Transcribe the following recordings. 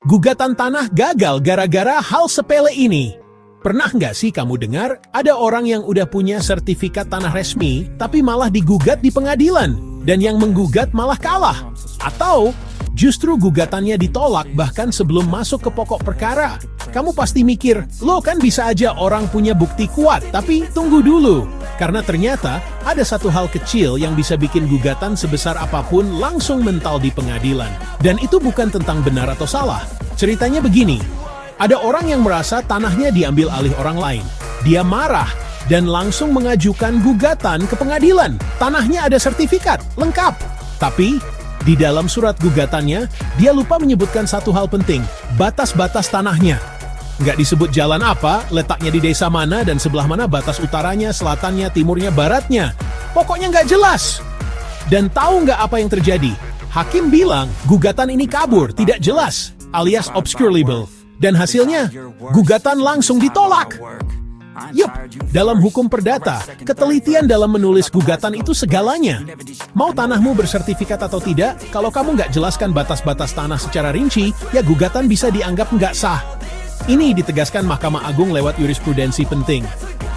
Gugatan tanah gagal gara-gara hal sepele ini. Pernah nggak sih kamu dengar ada orang yang udah punya sertifikat tanah resmi tapi malah digugat di pengadilan dan yang menggugat malah kalah? Atau justru gugatannya ditolak bahkan sebelum masuk ke pokok perkara? Kamu pasti mikir, lo kan bisa aja orang punya bukti kuat, tapi tunggu dulu. Karena ternyata ada satu hal kecil yang bisa bikin gugatan sebesar apapun langsung mental di pengadilan. Dan itu bukan tentang benar atau salah. Ceritanya begini, ada orang yang merasa tanahnya diambil alih orang lain. Dia marah dan langsung mengajukan gugatan ke pengadilan. Tanahnya ada sertifikat, lengkap. Tapi di dalam surat gugatannya, dia lupa menyebutkan satu hal penting, batas-batas tanahnya. Nggak disebut jalan apa, letaknya di desa mana, dan sebelah mana batas utaranya, selatannya, timurnya, baratnya. Pokoknya nggak jelas. Dan tahu nggak apa yang terjadi? Hakim bilang, gugatan ini kabur, tidak jelas, alias obscurable. Dan hasilnya, gugatan langsung ditolak. Yup, dalam hukum perdata, ketelitian dalam menulis gugatan itu segalanya. Mau tanahmu bersertifikat atau tidak, kalau kamu nggak jelaskan batas-batas tanah secara rinci, ya gugatan bisa dianggap nggak sah. Ini ditegaskan Mahkamah Agung lewat jurisprudensi penting.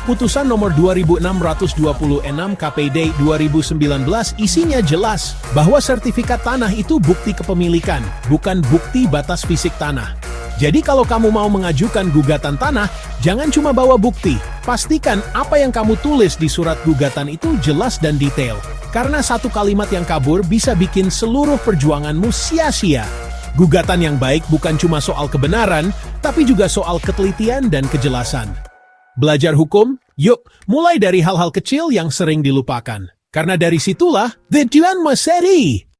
Putusan nomor 2626 KPD 2019 isinya jelas bahwa sertifikat tanah itu bukti kepemilikan, bukan bukti batas fisik tanah. Jadi kalau kamu mau mengajukan gugatan tanah, jangan cuma bawa bukti. Pastikan apa yang kamu tulis di surat gugatan itu jelas dan detail. Karena satu kalimat yang kabur bisa bikin seluruh perjuanganmu sia-sia. Gugatan yang baik bukan cuma soal kebenaran, tapi juga soal ketelitian dan kejelasan. Belajar hukum? Yuk, mulai dari hal-hal kecil yang sering dilupakan. Karena dari situlah, tujuan Mas Seri.